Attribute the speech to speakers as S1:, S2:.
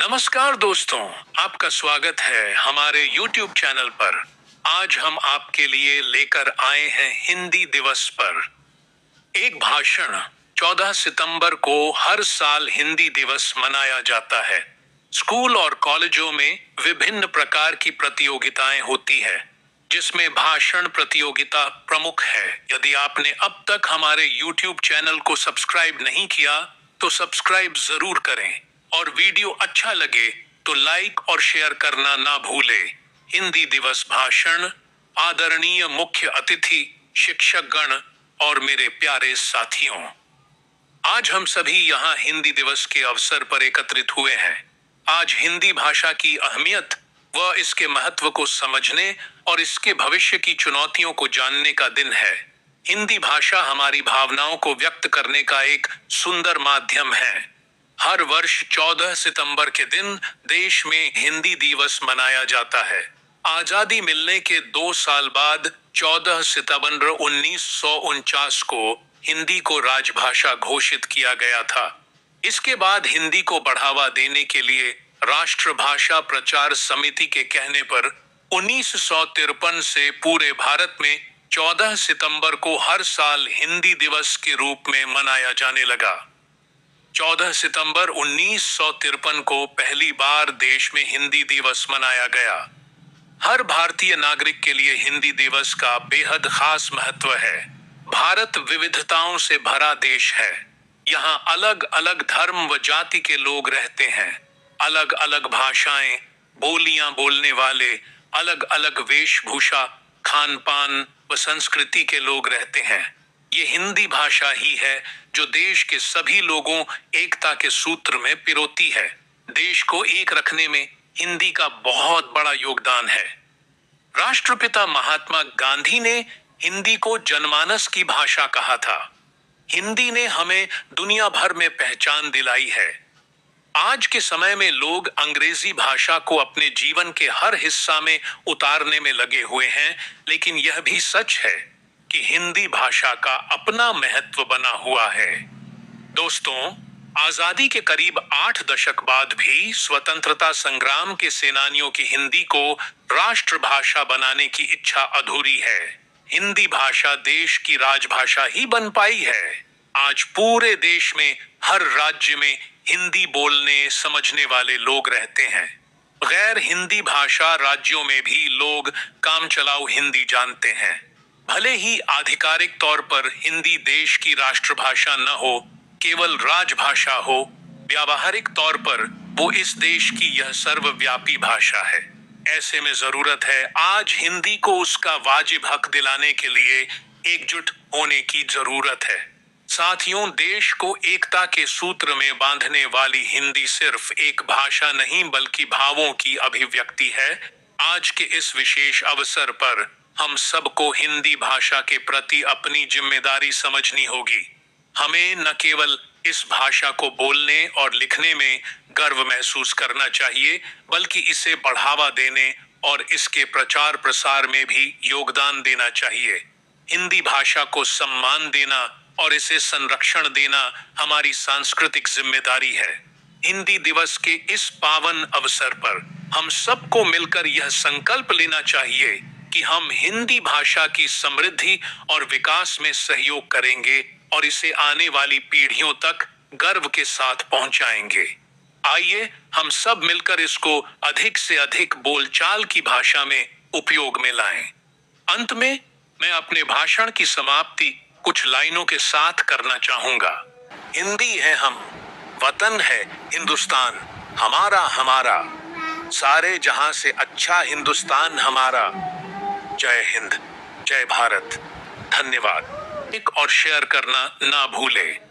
S1: नमस्कार दोस्तों, आपका स्वागत है हमारे YouTube चैनल पर। आज हम आपके लिए लेकर आए हैं हिंदी दिवस पर एक भाषण। 14 सितंबर को हर साल हिंदी दिवस मनाया जाता है। स्कूल और कॉलेजों में विभिन्न प्रकार की प्रतियोगिताएं होती है, जिसमें भाषण प्रतियोगिता प्रमुख है। यदि आपने अब तक हमारे YouTube चैनल को सब्सक्राइब नहीं किया, तो सब्सक्राइब जरूर करें और वीडियो अच्छा लगे तो लाइक और शेयर करना ना भूलें। हिंदी दिवस भाषण। आदरणीय मुख्य अतिथि, शिक्षकगण और मेरे प्यारे साथियों, आज हम सभी यहाँ हिंदी दिवस के अवसर पर एकत्रित हुए हैं। आज हिंदी भाषा की अहमियत व इसके महत्व को समझने और इसके भविष्य की चुनौतियों को जानने का दिन है। हिंदी भाषा हमारी भावनाओं को व्यक्त करने का एक सुंदर माध्यम है। हर वर्ष 14 सितंबर के दिन देश में हिंदी दिवस मनाया जाता है। आजादी मिलने के 2 साल बाद 14 सितंबर 1949 को हिंदी को राजभाषा घोषित किया गया था। इसके बाद हिंदी को बढ़ावा देने के लिए राष्ट्रभाषा प्रचार समिति के कहने पर 1953 से पूरे भारत में 14 सितंबर को हर साल हिंदी दिवस के रूप में मनाया जाने लगा। 14 सितंबर 1953 को पहली बार देश में हिंदी दिवस मनाया गया। हर भारतीय नागरिक के लिए हिंदी दिवस का बेहद खास महत्व है। भारत विविधताओं से भरा देश है। यहाँ अलग अलग धर्म व जाति के लोग रहते हैं। अलग अलग भाषाएं, बोलियां बोलने वाले, अलग अलग वेशभूषा, खान पान व संस्कृति के लोग रहते हैं। ये हिंदी भाषा ही है जो देश के सभी लोगों एकता के सूत्र में पिरोती है। देश को एक रखने में हिंदी का बहुत बड़ा योगदान है। राष्ट्रपिता महात्मा गांधी ने हिंदी को जनमानस की भाषा कहा था। हिंदी ने हमें दुनिया भर में पहचान दिलाई है। आज के समय में लोग अंग्रेजी भाषा को अपने जीवन के हर हिस्सा में उतारने में लगे हुए हैं, लेकिन यह भी सच है कि हिंदी भाषा का अपना महत्व बना हुआ है। दोस्तों, आजादी के करीब 8 दशक बाद भी स्वतंत्रता संग्राम के सेनानियों की हिंदी को राष्ट्रभाषा बनाने की इच्छा अधूरी है। हिंदी भाषा देश की राजभाषा ही बन पाई है। आज पूरे देश में हर राज्य में हिंदी बोलने समझने वाले लोग रहते हैं। गैर हिंदी भाषा राज्यों में भी लोग कामचलाऊ हिंदी जानते हैं। भले ही आधिकारिक तौर पर हिंदी देश की राष्ट्रभाषा न हो, केवल राजभाषा हो, व्यावहारिक तौर पर वो इस देश की यह सर्वव्यापी भाषा है। ऐसे में जरूरत है आज हिंदी को उसका वाजिब हक दिलाने के लिए एकजुट होने की जरूरत है। साथियों, देश को एकता के सूत्र में बांधने वाली हिंदी सिर्फ एक भाषा नहीं बल्कि भावों की अभिव्यक्ति है। आज के इस विशेष अवसर पर हम सबको हिंदी भाषा के प्रति अपनी जिम्मेदारी समझनी होगी। हमें न केवल इस भाषा को बोलने और लिखने में गर्व महसूस करना चाहिए, बल्कि इसे बढ़ावा देने और इसके प्रचार प्रसार में भी योगदान देना चाहिए। हिंदी भाषा को सम्मान देना और इसे संरक्षण देना हमारी सांस्कृतिक जिम्मेदारी है। हिंदी दिवस के इस पावन अवसर पर हम सबको मिलकर यह संकल्प लेना चाहिए कि हम हिंदी भाषा की समृद्धि और विकास में सहयोग करेंगे और इसे आने वाली पीढ़ियों तक गर्व के साथ पहुंचाएंगे। आइए हम सब मिलकर इसको अधिक से अधिक बोलचाल की भाषा में उपयोग में लाएं। अंत में मैं अपने भाषण की समाप्ति कुछ लाइनों के साथ करना चाहूंगा। हिंदी है हम, वतन है हिंदुस्तान, हमारा हमारा, सारे जहां से अच्छा हिंदुस्तान हमारा। जय हिंद, जय भारत। धन्यवाद। लाइक और शेयर करना ना भूलें।